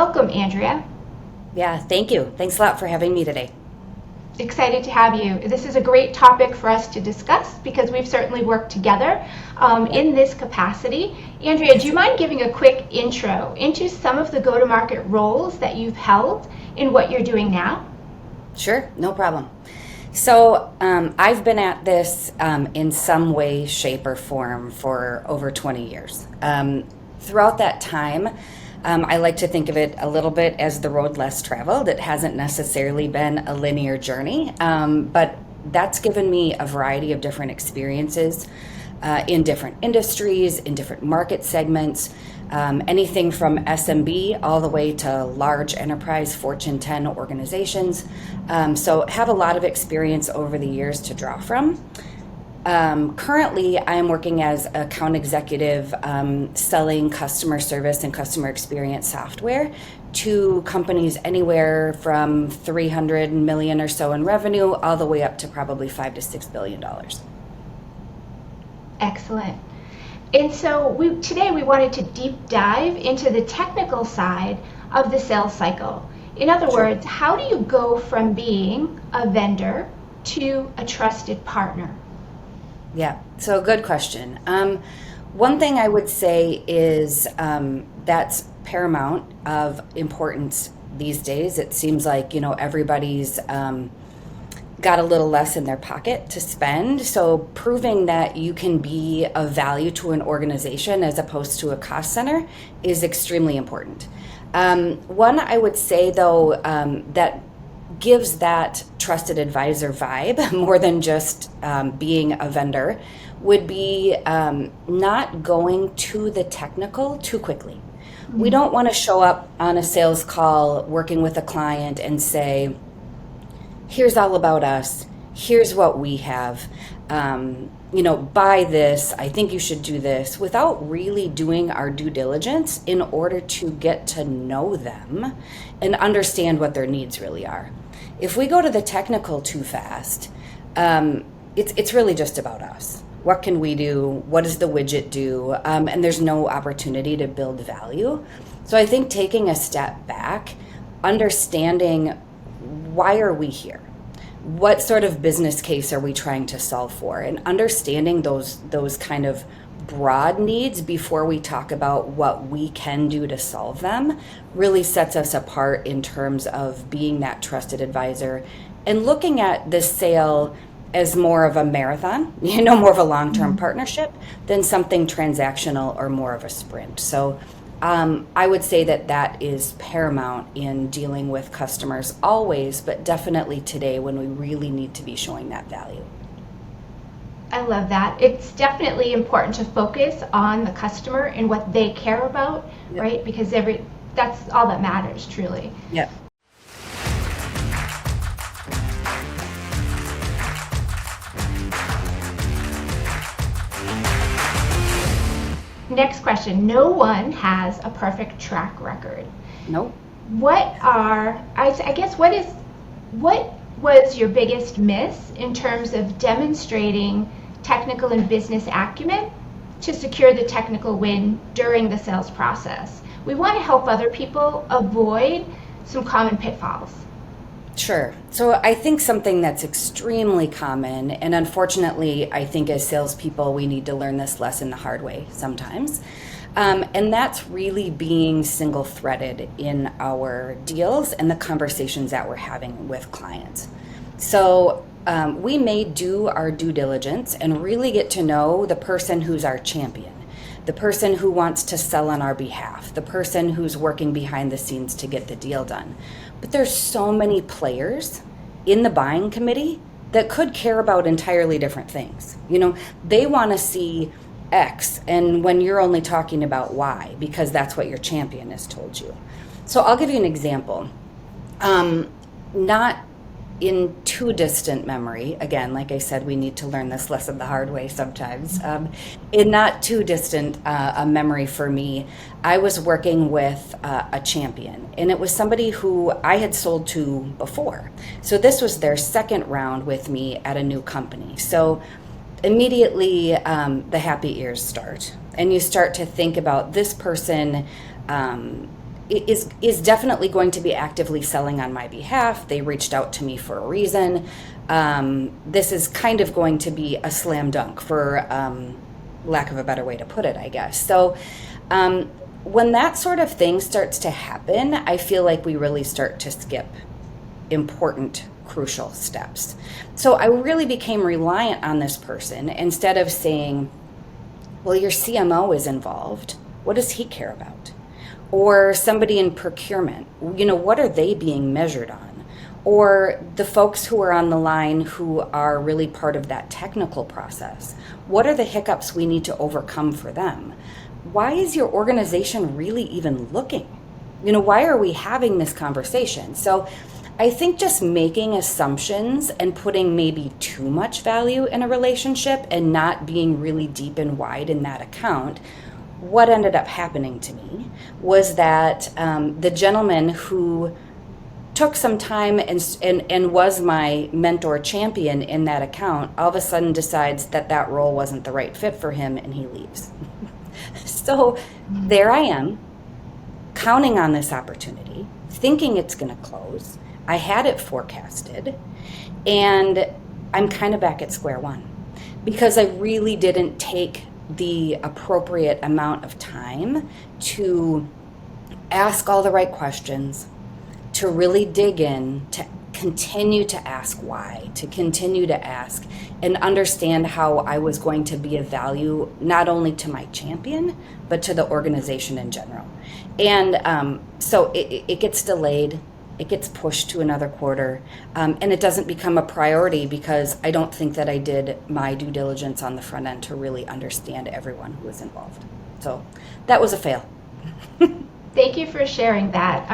Welcome, Andrea. Yeah, thank you. Thanks a lot for having me today. Excited to have you. This is a great topic for us to discuss because we've certainly worked together Yeah, in this capacity. Andrea, do you mind giving a quick intro into some of the go-to-market roles that you've held in what you're doing now? sure, no problem. I've been at this in some way, shape, or form for over 20 years. Throughout that time, I like to think of it a little bit as the road less traveled. It hasn't necessarily been a linear journey, but that's given me a variety of different experiences in different industries, in different market segments, anything from SMB all the way to large enterprise Fortune 10 organizations. So have a lot of experience over the years to draw from. Currently, I am working as account executive selling customer service and customer experience software to companies anywhere from 300 million or so in revenue all the way up to probably $5 to $6 billion. Excellent. And so today we wanted to deep dive into the technical side of the sales cycle. In other Sure. words, how do you go from being a vendor to a trusted partner? Yeah, so good question. One thing I would say is that's paramount of importance these days. It seems like, everybody's got a little less in their pocket to spend. So proving that you can be of value to an organization as opposed to a cost center is extremely important. One I would say though that gives that trusted advisor vibe more than just being a vendor would be not going to the technical too quickly. We don't want to show up on a sales call working with a client and say, here's all about us, here's what we have, buy this, I think you should do this, without really doing our due diligence in order to get to know them and understand what their needs really are. If we go to the technical too fast, it's really just about us. What can we do? What does the widget do? And there's no opportunity to build value. So I think taking a step back, understanding why are we here? What sort of business case are we trying to solve for? And understanding those kind of broad needs before we talk about what we can do to solve them really sets us apart in terms of being that trusted advisor and looking at this sale as more of a marathon, more of a long-term partnership than something transactional or more of a sprint. So I would say that is paramount in dealing with customers always, but definitely today when we really need to be showing that value. I love that. It's definitely important to focus on the customer and what they care about, Yep. right? Because that's all that matters, truly. Yep. Next question. No one has a perfect track record. Nope. What was your biggest miss in terms of demonstrating technical and business acumen to secure the technical win during the sales process? We want to help other people avoid some common pitfalls. Sure. So I think something that's extremely common, and unfortunately, I think as salespeople, we need to learn this lesson the hard way sometimes. And that's really being single threaded in our deals and the conversations that we're having with clients. So we may do our due diligence and really get to know the person who's our champion, the person who wants to sell on our behalf, the person who's working behind the scenes to get the deal done. But there's so many players in the buying committee that could care about entirely different things. They want to see X, and when you're only talking about Y, because that's what your champion has told you. So I'll give you an example. Not in too distant memory, again, like I said, we need to learn this lesson the hard way sometimes. In not too distant a memory for me, I was working with a champion, and it was somebody who I had sold to before. So this was their second round with me at a new company. So immediately the happy ears start, and you start to think about this person is definitely going to be actively selling on my behalf. They reached out to me for a reason. This is kind of going to be a slam dunk, for lack of a better way to put it, I guess. So when that sort of thing starts to happen, I feel like we really start to skip important, crucial steps. So I really became reliant on this person instead of saying, well, your CMO is involved. What does he care about? Or somebody in procurement, what are they being measured on? Or the folks who are on the line who are really part of that technical process. What are the hiccups we need to overcome for them? Why is your organization really even looking? Why are we having this conversation? So I think just making assumptions and putting maybe too much value in a relationship and not being really deep and wide in that account, what ended up happening to me was that the gentleman who took some time and was my mentor champion in that account all of a sudden decides that role wasn't the right fit for him, and he leaves. So there I am, counting on this opportunity, thinking it's going to close. I had it forecasted, and I'm kind of back at square one because I really didn't take the appropriate amount of time to ask all the right questions, to really dig in, to continue to ask why, to continue to ask and understand how I was going to be of value, not only to my champion, but to the organization in general. And so it gets delayed. It gets pushed to another quarter, and it doesn't become a priority because I don't think that I did my due diligence on the front end to really understand everyone who was involved. So that was a fail. Thank you for sharing that.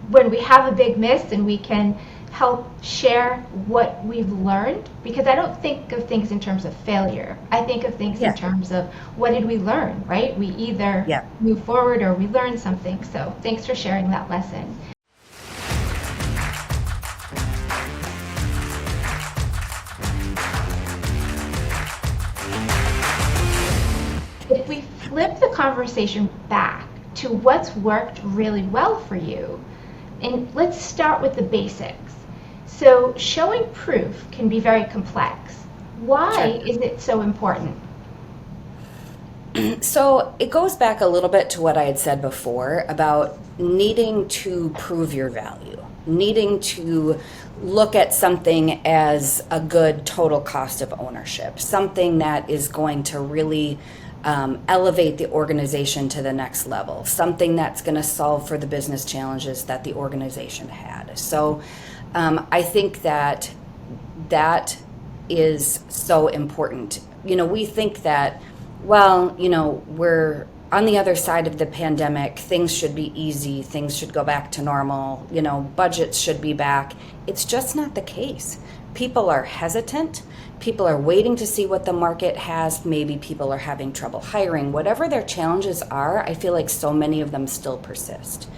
When we have a big miss and we can help share what we've learned, because I don't think of things in terms of failure. I think of things in terms of what did we learn, right? We either move forward or we learn something. So thanks for sharing that lesson. If we flip the conversation back to what's worked really well for you, and let's start with the basics. So showing proof can be very complex. Why is it so important? So it goes back a little bit to what I had said before about needing to prove your value, needing to look at something as a good total cost of ownership, something that is going to really elevate the organization to the next level, something that's going to solve for the business challenges that the organization had. So I think that is so important. We think that, we're on the other side of the pandemic, things should be easy, things should go back to normal, budgets should be back. It's just not the case. People are hesitant. People are waiting to see what the market has. Maybe people are having trouble hiring. Whatever their challenges are, I feel like so many of them still persist.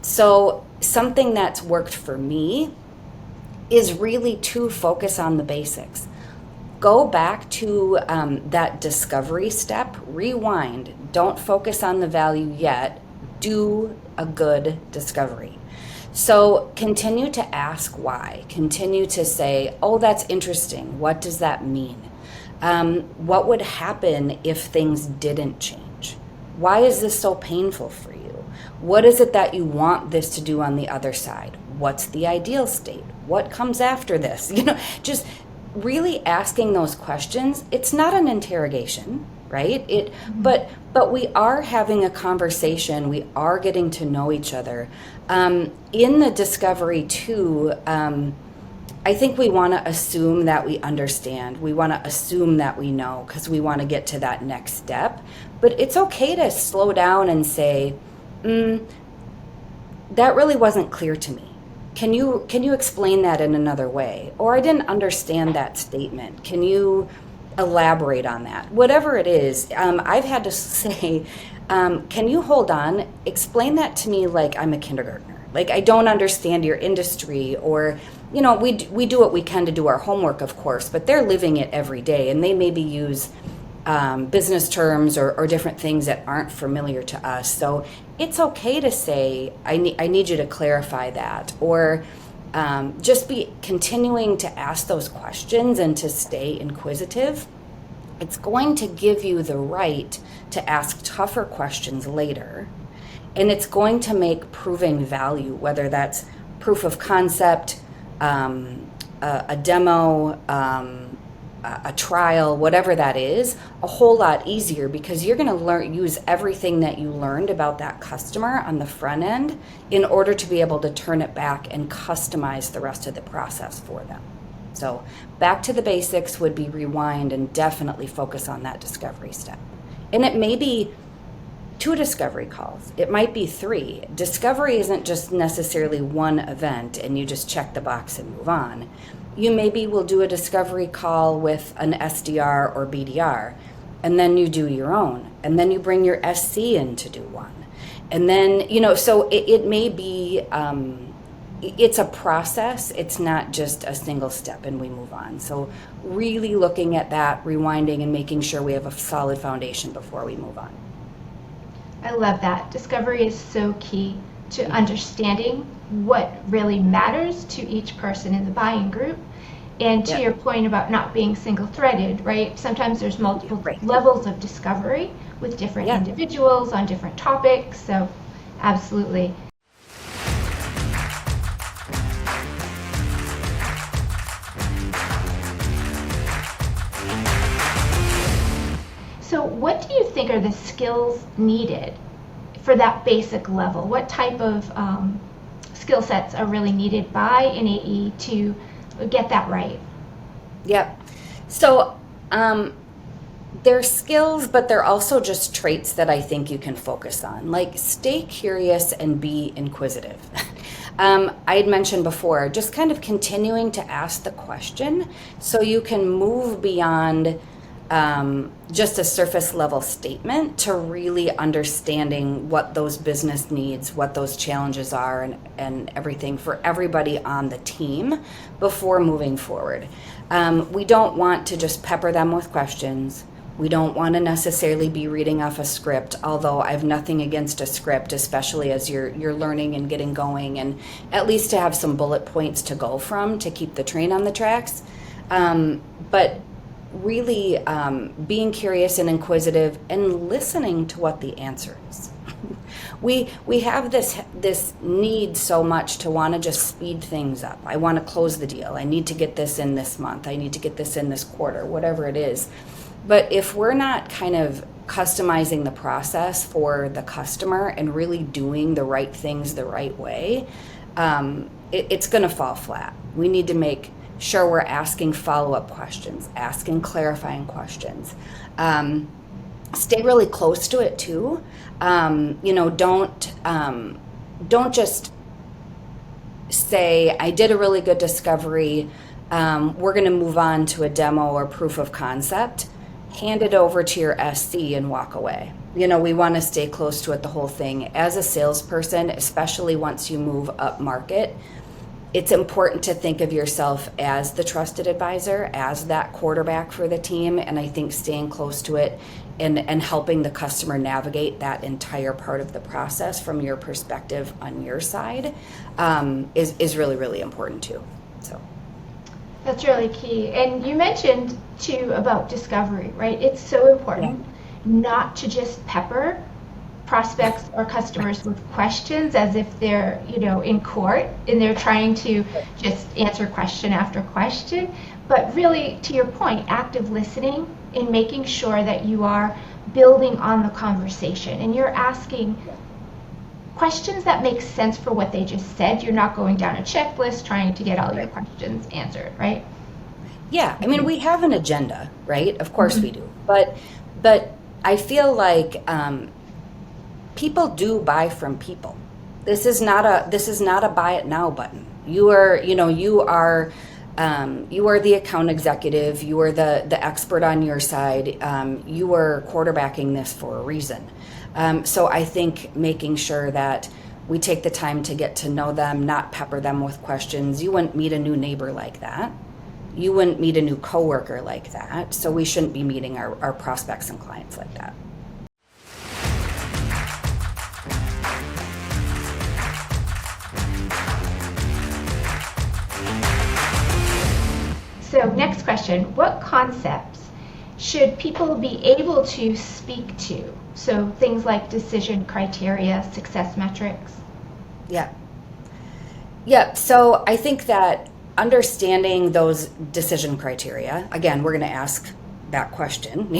So something that's worked for me is really to focus on the basics. Go back to that discovery step, rewind. Don't focus on the value yet. Do a good discovery. So continue to ask why. Continue to say, oh, that's interesting. What does that mean? What would happen if things didn't change? Why is this so painful for you? What is it that you want this to do on the other side? What's the ideal state? What comes after this? Just really asking those questions. It's not an interrogation, right? But we are having a conversation. We are getting to know each other. In the discovery too, I think we want to assume that we understand. We want to assume that we know because we want to get to that next step. But it's okay to slow down and say, that really wasn't clear to me. Can you explain that in another way? Or I didn't understand that statement. Can you elaborate on that? Whatever it is, I've had to say, can you hold on? Explain that to me like I'm a kindergartner. Like I don't understand your industry, or we do what we can to do our homework, of course, but they're living it every day, and they maybe use business terms or different things that aren't familiar to us. So it's okay to say, I need you to clarify that, or just be continuing to ask those questions and to stay inquisitive. It's going to give you the right to ask tougher questions later. And it's going to make proving value, whether that's proof of concept, a demo, a trial, whatever that is, a whole lot easier, because you're going to use everything that you learned about that customer on the front end in order to be able to turn it back and customize the rest of the process for them. So back to the basics would be rewind and definitely focus on that discovery step. And it may be 2 discovery calls. It might be 3. Discovery isn't just necessarily one event and you just check the box and move on. You maybe will do a discovery call with an SDR or BDR, and then you do your own, and then you bring your SC in to do one. And then, so it may be, it's a process. It's not just a single step and we move on. So really looking at that, rewinding, and making sure we have a solid foundation before we move on. I love that. Discovery is so key to understanding what really matters to each person in the buying group. And to your point about not being single-threaded, right? Sometimes there's multiple levels of discovery with different individuals on different topics. So absolutely. So what do you think are the skills needed for that basic level? What type of skill sets are really needed by an AE to get that right? Yep. So they're skills, but they're also just traits that I think you can focus on. Like, stay curious and be inquisitive. I had mentioned before, just kind of continuing to ask the question so you can move beyond just a surface level statement to really understanding what those business needs, what those challenges are, and everything for everybody on the team before moving forward. We don't want to just pepper them with questions. We don't want to necessarily be reading off a script, although I have nothing against a script, especially as you're learning and getting going, and at least to have some bullet points to go from to keep the train on the tracks. But really being curious and inquisitive and listening to what the answer is. We have this need so much to want to just speed things up. I want to close the deal. I need to get this in this month. I need to get this in this quarter, whatever it is. But if we're not kind of customizing the process for the customer and really doing the right things the right way, it's going to fall flat. We need to make sure we're asking follow-up questions, asking clarifying questions. Stay really close to it too. Don't just say, I did a really good discovery, we're going to move on to a demo or proof of concept. Hand it over to your SC and walk away. We want to stay close to it the whole thing. As a salesperson, especially once you move up market, it's important to think of yourself as the trusted advisor, as that quarterback for the team, and I think staying close to it and helping the customer navigate that entire part of the process from your perspective on your side is really, really important too. So that's really key. And you mentioned too about discovery, right? It's so important not to just pepper prospects or customers with questions as if they're, in court and they're trying to just answer question after question, but really, to your point, active listening and making sure that you are building on the conversation and you're asking questions that make sense for what they just said. You're not going down a checklist trying to get all your questions answered, right? Yeah, I mean, we have an agenda, right? Of course we do, but I feel like people do buy from people. This is not a buy it now button. You are the account executive. You are the expert on your side. You are quarterbacking this for a reason. So I think making sure that we take the time to get to know them, not pepper them with questions. You wouldn't meet a new neighbor like that. You wouldn't meet a new coworker like that, so we shouldn't be meeting our prospects and clients like that. So next question, what concepts should people be able to speak to? So things like decision criteria, success metrics. Yeah. Yeah, so I think that understanding those decision criteria, again, we're going to ask that question,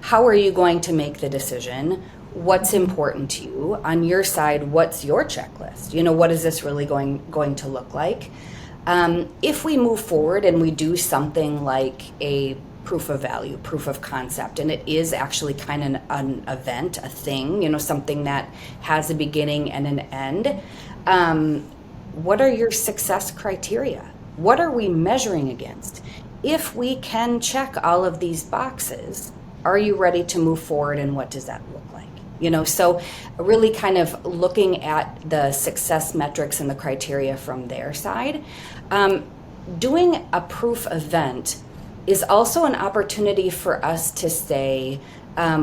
how are you going to make the decision? What's important to you? On your side, what's your checklist? What is this really going to look like? If we move forward and we do something like a proof of value, proof of concept, and it is actually kind of an event, a thing, something that has a beginning and an end, what are your success criteria? What are we measuring against? If we can check all of these boxes, are you ready to move forward, and what does that look like? So really kind of looking at the success metrics and the criteria from their side. Doing a proof event is also an opportunity for us to say,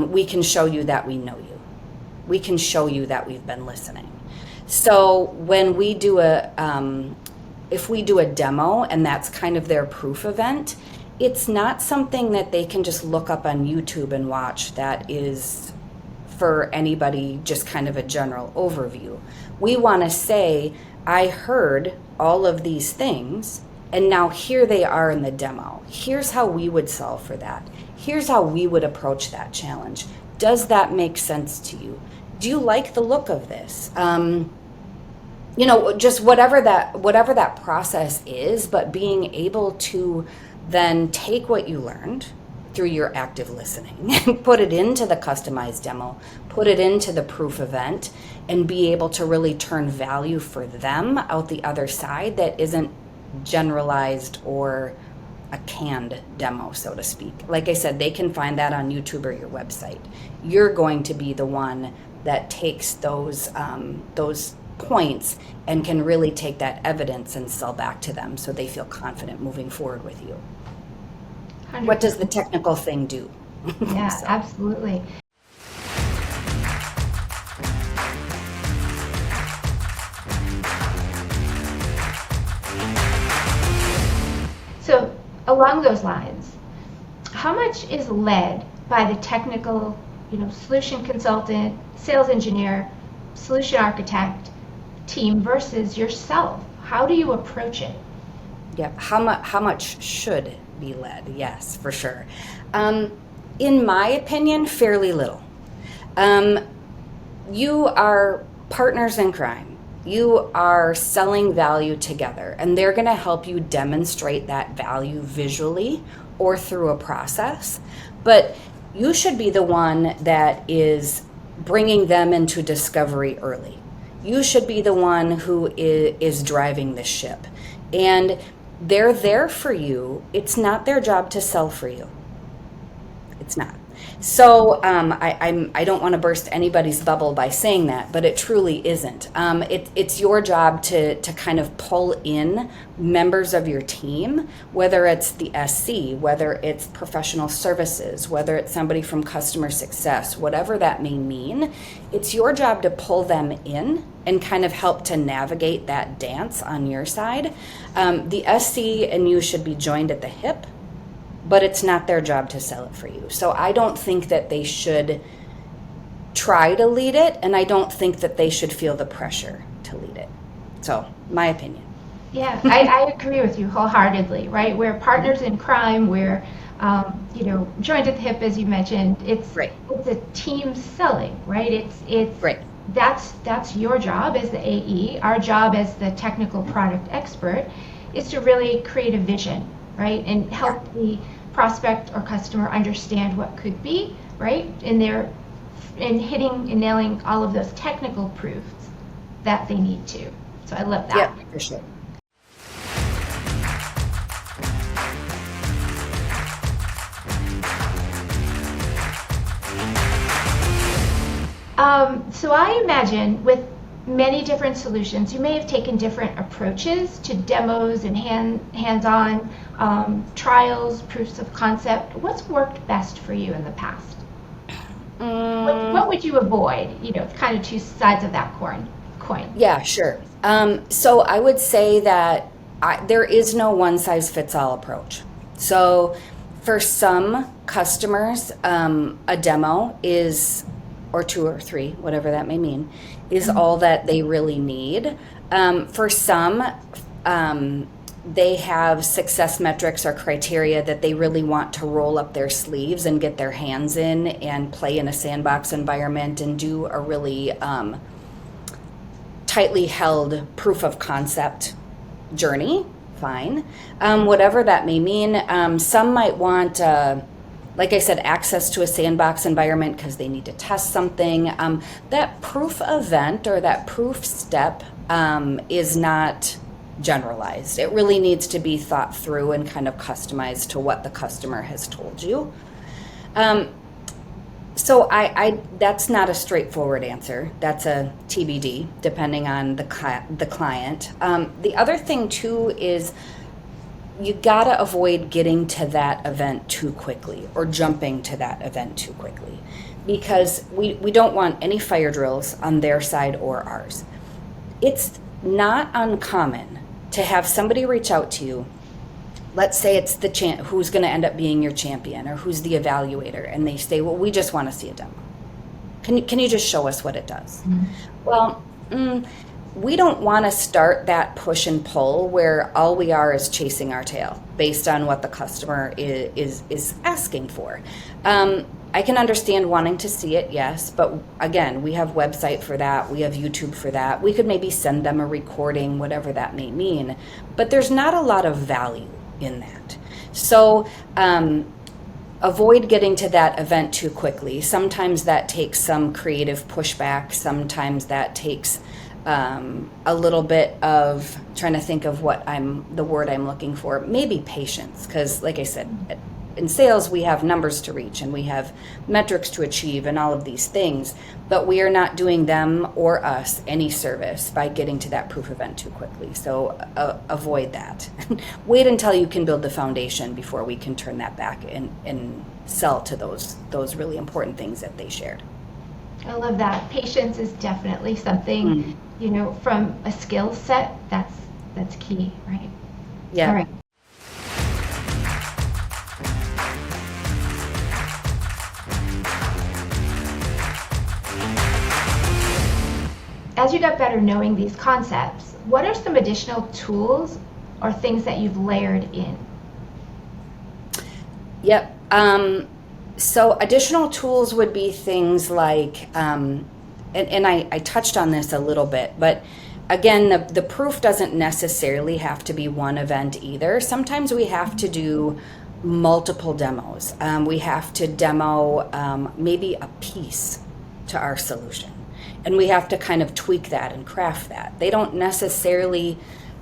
we can show you that we know you. We can show you that we've been listening. So when we do if we do a demo and that's kind of their proof event, it's not something that they can just look up on YouTube and watch that is for anybody, just kind of a general overview. We want to say, I heard all of these things, and now here they are in the demo. Here's how we would solve for that. Here's how we would approach that challenge. Does that make sense to you? Do you like the look of this? Just whatever that process is, but being able to then take what you learned through your active listening, put it into the customized demo, put it into the proof event, and be able to really turn value for them out the other side that isn't generalized or a canned demo, so to speak. Like I said, they can find that on YouTube or your website. You're going to be the one that takes those points and can really take that evidence and sell back to them so they feel confident moving forward with you. 100%. What does the technical thing do? Yeah, absolutely. So along those lines, how much is led by the technical, solution consultant, sales engineer, solution architect team versus yourself? How do you approach it? Yeah, how much should be led? Yes, for sure. In my opinion, fairly little. You are partners in crime. You are selling value together, and they're going to help you demonstrate that value visually or through a process. But you should be the one that is bringing them into discovery early. You should be the one who is driving the ship. And they're there for you. It's not their job to sell for you. It's not. So I don't want to burst anybody's bubble by saying that, but it truly isn't. It's your job to kind of pull in members of your team, whether it's the SC, whether it's professional services, whether it's somebody from customer success, whatever that may mean. It's your job to pull them in and kind of help to navigate that dance on your side. The SC and you should be joined at the hip, but it's not their job to sell it for you. So I don't think that they should try to lead it, and I don't think that they should feel the pressure to lead it. So, my opinion. Yeah, I agree with you wholeheartedly, right? We're partners in crime, we're joined at the hip, as you mentioned. It's right. It's a team selling, right? It's right. That's your job as the AE. Our job as the technical product expert is to really create a vision, right? And help the prospect or customer understand what could be, right? And hitting and nailing all of those technical proofs that they need to. So I love that. Yeah, for sure. So I imagine with many different solutions. You may have taken different approaches to demos and hands-on trials, proofs of concept. What's worked best for you in the past? What would you avoid? It's kind of two sides of that coin. Yeah, sure. So I would say that there is no one size fits all approach. So for some customers, a demo is, or two or three, whatever that may mean, is all that they really need. For some, they have success metrics or criteria that they really want to roll up their sleeves and get their hands in and play in a sandbox environment and do a really tightly held proof of concept journey. Fine. Whatever that may mean. Some might want, like I said, access to a sandbox environment because they need to test something. That proof event or that proof step is not generalized. It really needs to be thought through and kind of customized to what the customer has told you. So that's not a straightforward answer. That's a TBD, depending on the client. The other thing too is you gotta avoid getting to that event too quickly or jumping to that event too quickly, because we don't want any fire drills on their side or ours. It's not uncommon to have somebody reach out to you. Let's say it's the who's going to end up being your champion or who's the evaluator, and they say, well, we just want to see a demo. Can you just show us what it does? Mm-hmm. Well, we don't want to start that push and pull where all we are is chasing our tail based on what the customer is asking for. I can understand wanting to see it, yes, but again, we have website for that, we have YouTube for that. We could maybe send them a recording, whatever that may mean, but there's not a lot of value in that. So avoid getting to that event too quickly. Sometimes that takes some creative pushback. Sometimes that takes a little bit of trying to think of the word I'm looking for. Maybe patience, because like I said, in sales we have numbers to reach and we have metrics to achieve and all of these things, but we are not doing them or us any service by getting to that proof event too quickly. So avoid that. Wait until you can build the foundation before we can turn that back and sell to those really important things that they shared. I love that. Patience is definitely something, from a skill set that's key, right? Yeah. All right. As you got better knowing these concepts, what are some additional tools or things that you've layered in? Yep. So additional tools would be things like, and I touched on this a little bit, but again, the proof doesn't necessarily have to be one event either. Sometimes we have to do multiple demos. We have to demo maybe a piece to our solution. And we have to kind of tweak that and craft that. They don't necessarily,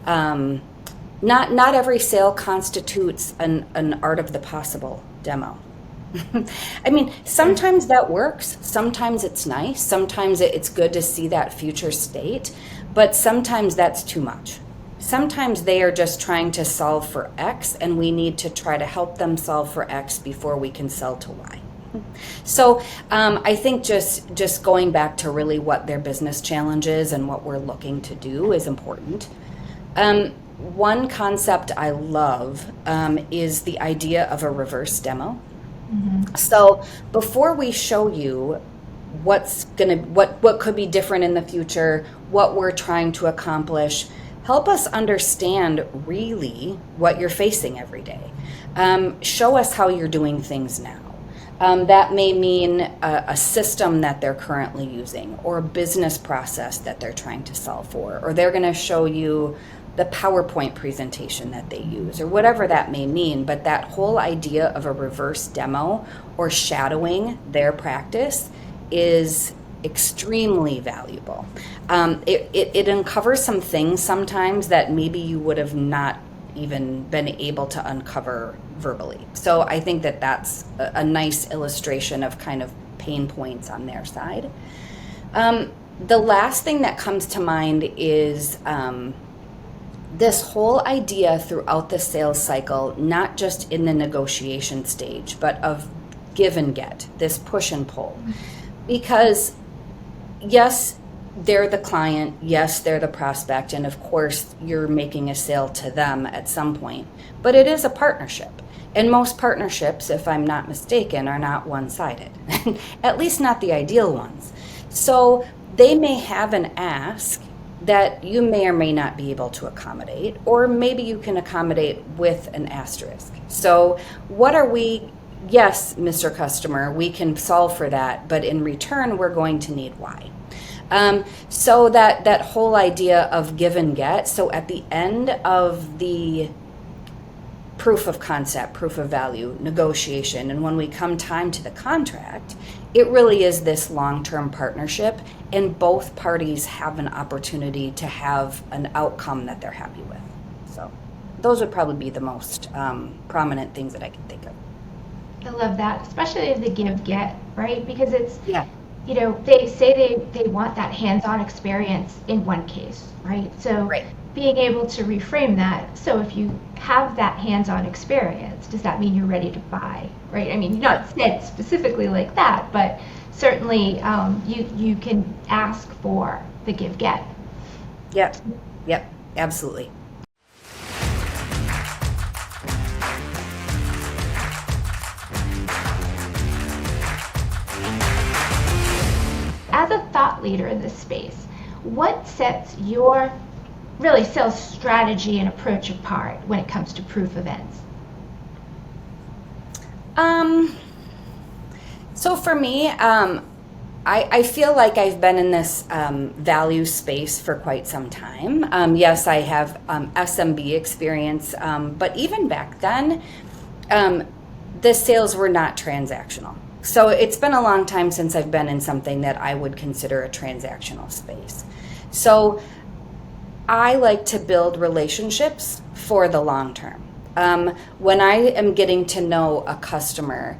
not every sale constitutes an art of the possible demo. I mean, sometimes that works. Sometimes it's nice. Sometimes it's good to see that future state. But sometimes that's too much. Sometimes they are just trying to solve for X, and we need to try to help them solve for X before we can sell to Y. So I think just going back to really what their business challenge is and what we're looking to do is important. One concept I love is the idea of a reverse demo. Mm-hmm. So before we show you what could be different in the future, what we're trying to accomplish, help us understand really what you're facing every day. Show us how you're doing things now. That may mean a system that they're currently using or a business process that they're trying to solve for, or they're going to show you the PowerPoint presentation that they use, or whatever that may mean. But that whole idea of a reverse demo or shadowing their practice is extremely valuable. It uncovers some things sometimes that maybe you would have not even been able to uncover verbally. So I think that's a nice illustration of kind of pain points on their side. the last thing that comes to mind is this whole idea throughout the sales cycle, not just in the negotiation stage, but of give and get, this push and pull. Because yes, they're the client, yes, they're the prospect, and of course you're making a sale to them at some point, but it is a partnership. And most partnerships, if I'm not mistaken, are not one-sided, at least not the ideal ones. So they may have an ask that you may or may not be able to accommodate, or maybe you can accommodate with an asterisk. So what are we, yes, Mr. Customer, we can solve for that, but in return, we're going to need Y. So that whole idea of give and get. So at the end of the proof of concept, proof of value, negotiation, and when we come time to the contract, it really is this long-term partnership, and both parties have an opportunity to have an outcome that they're happy with. So those would probably be the most prominent things that I can think of. I love that, especially the give-get, right? Because it's, Yeah. you know, they say they want that hands-on experience in one case, right? So Right. being able to reframe that, so if you have that hands-on experience, does that mean you're ready to buy, right? I mean, not said specifically like that, but certainly you can ask for the give-get. Yep, absolutely. As a thought leader in this space, what sets your really sales strategy and approach apart when it comes to proof events? So for me, I feel like I've been in this value space for quite some time. Yes, I have SMB experience, but even back then, the sales were not transactional. So it's been a long time since I've been in something that I would consider a transactional space. So I like to build relationships for the long term. When I am getting to know a customer,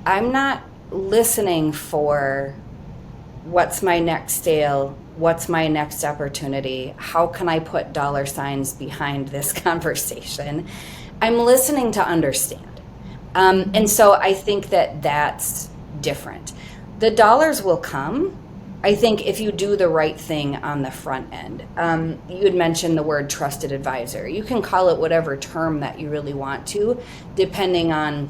I'm not listening for what's my next sale, what's my next opportunity, how can I put dollar signs behind this conversation. I'm listening to understand. And so I think that that's different. The dollars will come, I think, if you do the right thing on the front end. You had mentioned the word trusted advisor. You can call it whatever term that you really want to, depending on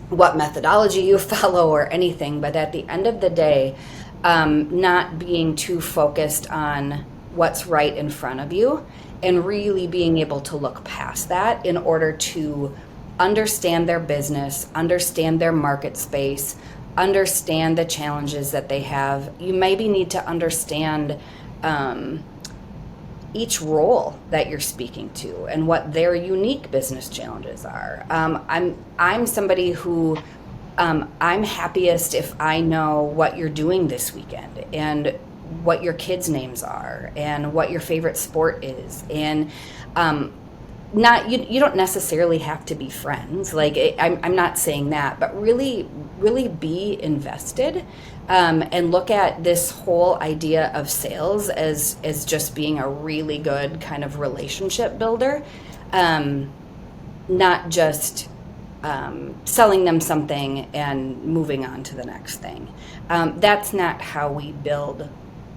what methodology you follow or anything. But at the end of the day, not being too focused on what's right in front of you and really being able to look past that in order to understand their business, understand their market space, understand the challenges that they have. You maybe need to understand each role that you're speaking to and what their unique business challenges are. I'm somebody who I'm happiest if I know what you're doing this weekend and what your kids' names are and what your favorite sport is, and not you don't necessarily have to be friends. Like I'm not saying that, but really be invested, and look at this whole idea of sales as just being a really good kind of relationship builder, not just selling them something and moving on to the next thing. That's not how we build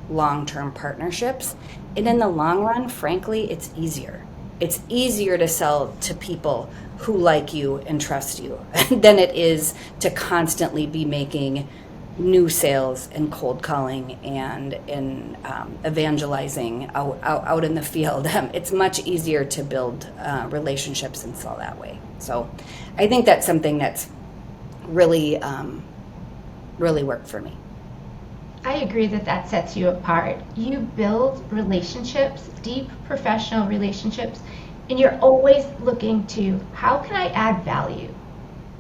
long-term partnerships. And in the long run, frankly, it's easier. It's easier to sell to people who like you and trust you than it is to constantly be making new sales and cold calling and evangelizing out in the field. It's much easier to build relationships and sell that way. So I think that's something that's really, really worked for me. I agree that sets you apart. You build relationships, deep professional relationships, and you're always looking to, how can I add value?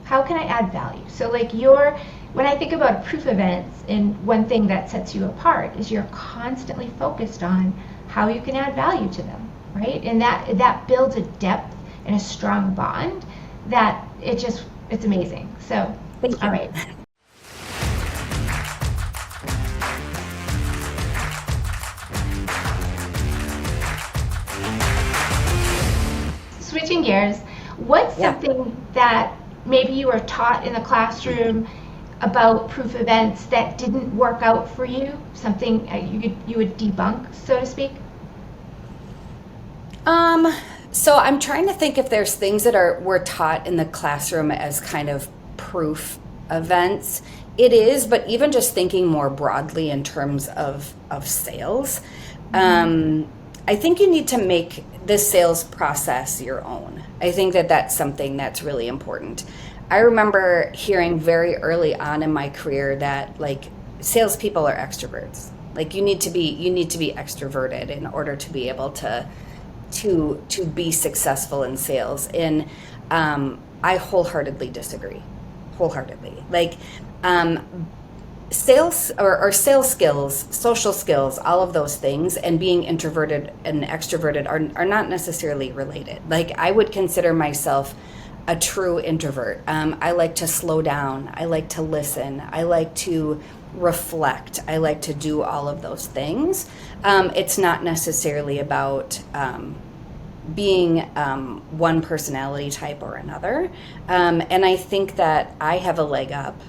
How can I add value? So like when I think about proof events, and one thing that sets you apart is you're constantly focused on how you can add value to them, right? And that builds a depth and a strong bond that it's amazing. So, Thank you. All right. switching gears, what's Yeah. something that maybe you were taught in the classroom about proof events that didn't work out for you? Something you would debunk, so to speak? So I'm trying to think if there's things that were taught in the classroom as kind of proof events. It is, but even just thinking more broadly in terms of sales, I think you need to make the sales process your own. I think that that's something that's really important. I remember hearing very early on in my career that like salespeople are extroverts. Like you need to be extroverted in order to be able to be successful in sales. And I wholeheartedly disagree. Wholeheartedly. Like sales or sales skills, social skills, all of those things, and being introverted and extroverted are not necessarily related. Like I would consider myself a true introvert. I like to slow down. I like to listen. I like to reflect. I like to do all of those things. It's not necessarily about being one personality type or another. And I think that I have a leg up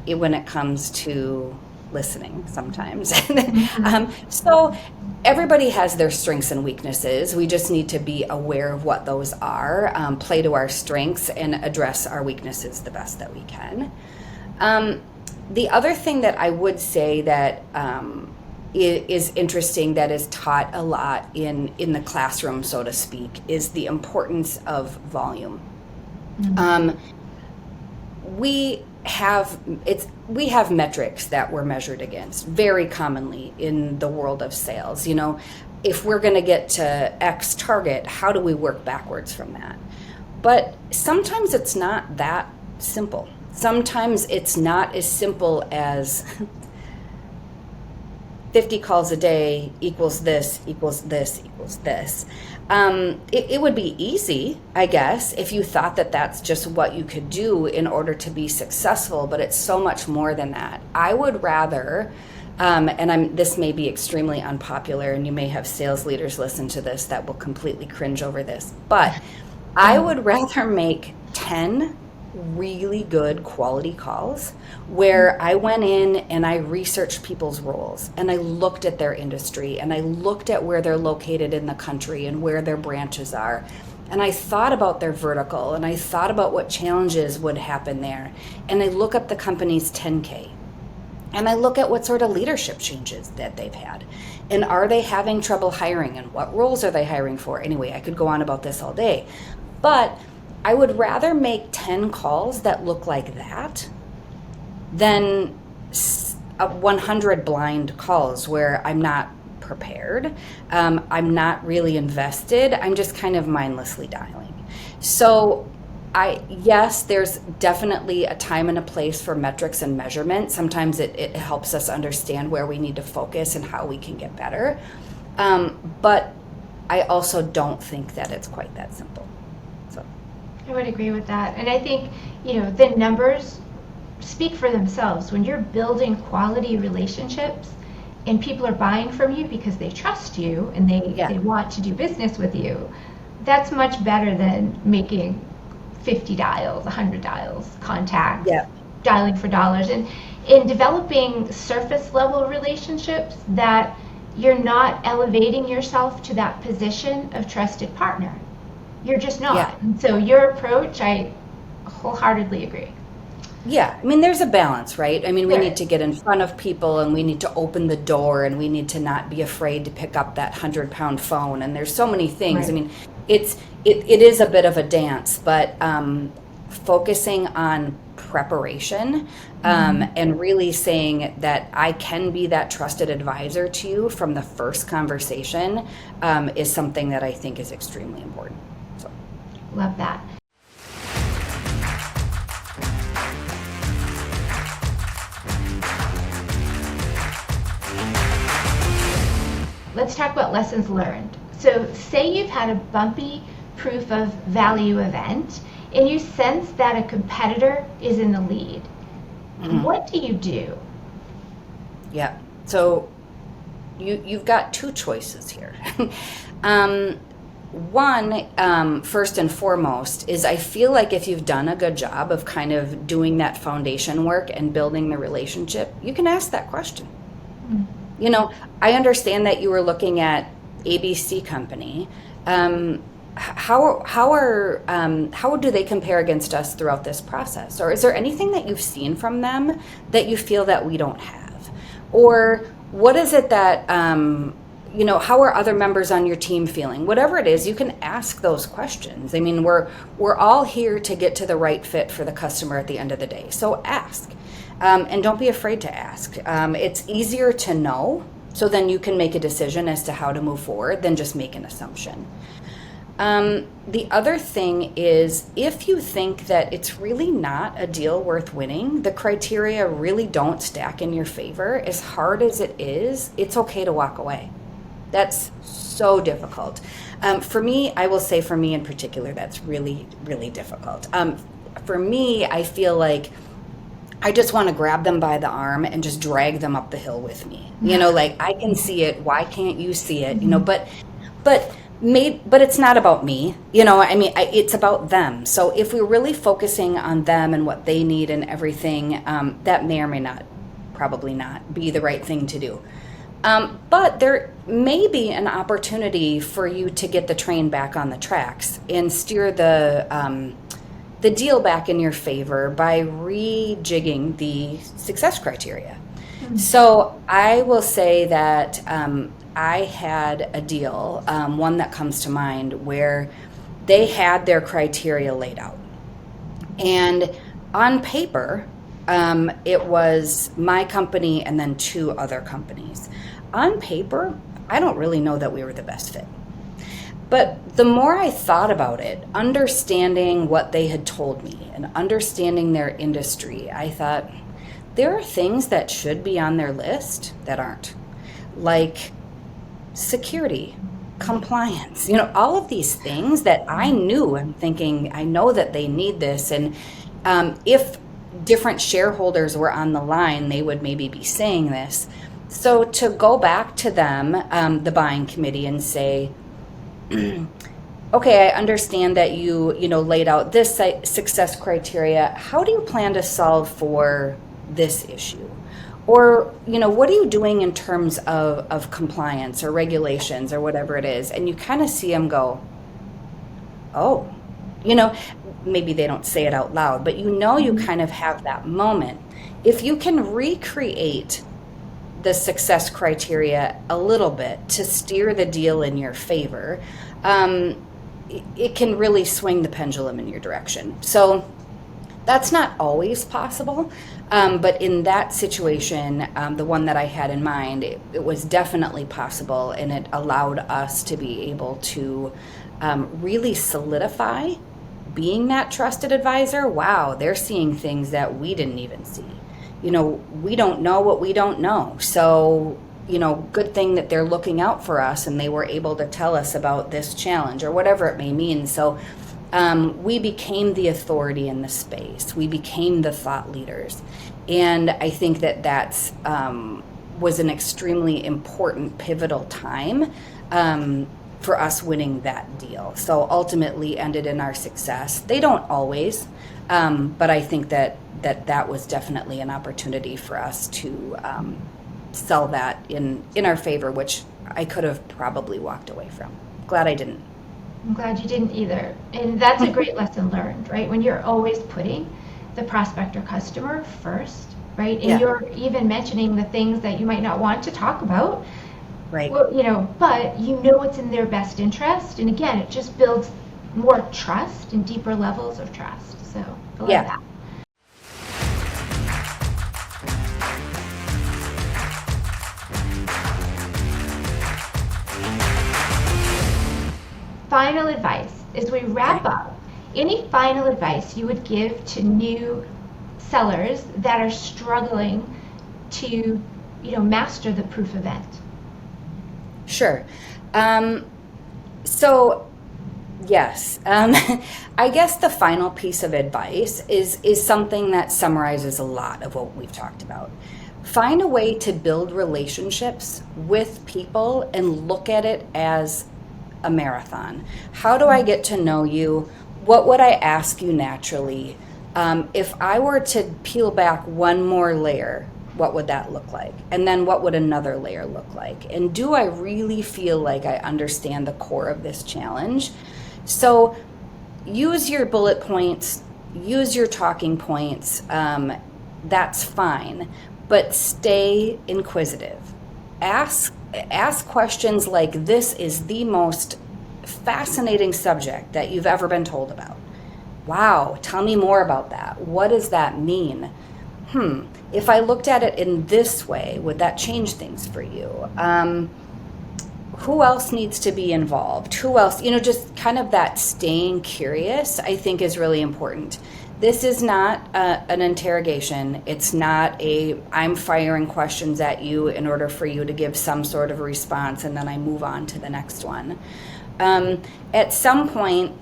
when it comes to listening sometimes. So everybody has their strengths and weaknesses. We just need to be aware of what those are, play to our strengths, and address our weaknesses the best that we can. The other thing that I would say that is interesting that is taught a lot in the classroom, so to speak, is the importance of volume. We have metrics that we're measured against very commonly in the world of sales. You know, if we're going to get to X target, how do we work backwards from that? But sometimes it's not that simple. Sometimes it's not as simple as 50 calls a day equals this, equals this, equals this. It would be easy, I guess, if you thought that that's just what you could do in order to be successful, but it's so much more than that. I would rather, this may be extremely unpopular, and you may have sales leaders listen to this that will completely cringe over this, but I would rather make 10 really good quality calls where I went in and I researched people's roles and I looked at their industry and I looked at where they're located in the country and where their branches are. And I thought about their vertical and I thought about what challenges would happen there. And I look up the company's 10K and I look at what sort of leadership changes that they've had. And are they having trouble hiring, and what roles are they hiring for? Anyway, I could go on about this all day. But I would rather make 10 calls that look like that than 100 blind calls where I'm not prepared, I'm not really invested, I'm just kind of mindlessly dialing. So yes, there's definitely a time and a place for metrics and measurement. Sometimes it helps us understand where we need to focus and how we can get better. But I also don't think that it's quite that simple. I would agree with that. And I think, the numbers speak for themselves. When you're building quality relationships and people are buying from you because they trust you and they want to do business with you, that's much better than making 50 dials, 100 dials, contacts, dialing for dollars. And in developing surface level relationships that you're not elevating yourself to that position of trusted partner. You're just not. Yeah. And so your approach, I wholeheartedly agree. Yeah, I mean, there's a balance, right? I mean, we need to get in front of people and we need to open the door and we need to not be afraid to pick up that 100-pound phone. And there's so many things. Right. I mean, it is a bit of a dance, but focusing on preparation and really saying that I can be that trusted advisor to you from the first conversation is something that I think is extremely important. So, love that. Let's talk about lessons learned. So say you've had a bumpy proof of value event and you sense that a competitor is in the lead. What do you do? Yeah, so you've got two choices here. One, first and foremost, is I feel like if you've done a good job of kind of doing that foundation work and building the relationship, you can ask that question. You know, I understand that you were looking at ABC company. How do they compare against us throughout this process? Or is there anything that you've seen from them that you feel that we don't have? Or what is it that how are other members on your team feeling? Whatever it is, you can ask those questions. I mean, we're all here to get to the right fit for the customer at the end of the day. So ask. And don't be afraid to ask. It's easier to know, so then you can make a decision as to how to move forward than just make an assumption. The other thing is, if you think that it's really not a deal worth winning, the criteria really don't stack in your favor, as hard as it is, it's okay to walk away. That's so difficult. For me, I will say for me in particular, that's really, really difficult. For me, I feel like I just want to grab them by the arm and just drag them up the hill with me. Like, I can see it. Why can't you see it? But it's not about me. It's about them. So if we're really focusing on them and what they need and everything, that may or may not, probably not be the right thing to do. But there may be an opportunity for you to get the train back on the tracks and steer the deal back in your favor by rejigging the success criteria. So I will say that I had a deal, one that comes to mind, where they had their criteria laid out. And on paper, it was my company and then 2 other companies. On paper, I don't really know that we were the best fit. But the more I thought about it, understanding what they had told me and understanding their industry, I thought there are things that should be on their list that aren't. Like security, compliance, all of these things that I knew. I'm thinking, I know that they need this. And if different shareholders were on the line, they would maybe be saying this. So to go back to them, the buying committee, and say, okay, I understand that you laid out this success criteria. How do you plan to solve for this issue? Or, what are you doing in terms of compliance or regulations or whatever it is? And you kind of see them go, oh, maybe they don't say it out loud, but you kind of have that moment. If you can recreate the success criteria a little bit to steer the deal in your favor, it can really swing the pendulum in your direction. So that's not always possible, but in that situation, the one that I had in mind, it was definitely possible, and it allowed us to be able to really solidify being that trusted advisor. Wow, they're seeing things that we didn't even see. We don't know what we don't know. So, good thing that they're looking out for us and they were able to tell us about this challenge or whatever it may mean. So we became the authority in the space. We became the thought leaders. And I think that's was an extremely important, pivotal time for us winning that deal. So ultimately ended in our success. They don't always, but I think that was definitely an opportunity for us to sell that in our favor, which I could have probably walked away from. Glad I didn't. I'm glad you didn't either. And that's a great lesson learned, right? When you're always putting the prospect or customer first, right? And you're even mentioning the things that you might not want to talk about. Right. Well, but it's in their best interest. And again, it just builds more trust and deeper levels of trust. So I like that. Final advice as we wrap up. Any final advice you would give to new sellers that are struggling to, master the proof event? Sure. So yes, I guess the final piece of advice is something that summarizes a lot of what we've talked about. Find a way to build relationships with people and look at it as a marathon. How do I get to know you? What would I ask you naturally? If I were to peel back one more layer, what would that look like? And then what would another layer look like? And do I really feel like I understand the core of this challenge? So use your bullet points, use your talking points. That's fine, but stay inquisitive. Ask questions like, this is the most fascinating subject that you've ever been told about. Wow, tell me more about that. What does that mean? If I looked at it in this way, would that change things for you? Who else needs to be involved? Who else, just kind of that staying curious, I think, is really important. This is not an interrogation. It's not I'm firing questions at you in order for you to give some sort of response and then I move on to the next one. At some point,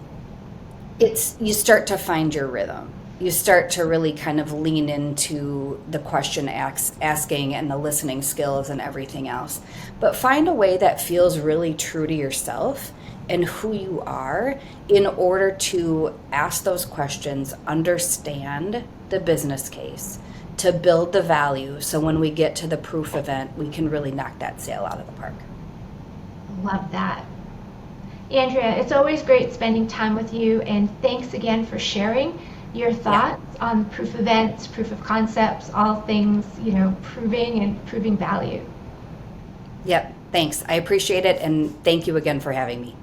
you start to find your rhythm. You start to really kind of lean into the question asking and the listening skills and everything else. But find a way that feels really true to yourself and who you are in order to ask those questions, understand the business case, to build the value. So when we get to the proof event, we can really knock that sale out of the park. Love that. Andrea, it's always great spending time with you, and thanks again for sharing your thoughts on proof events, proof of concepts, all things, proving value. Yep, thanks. I appreciate it, and thank you again for having me.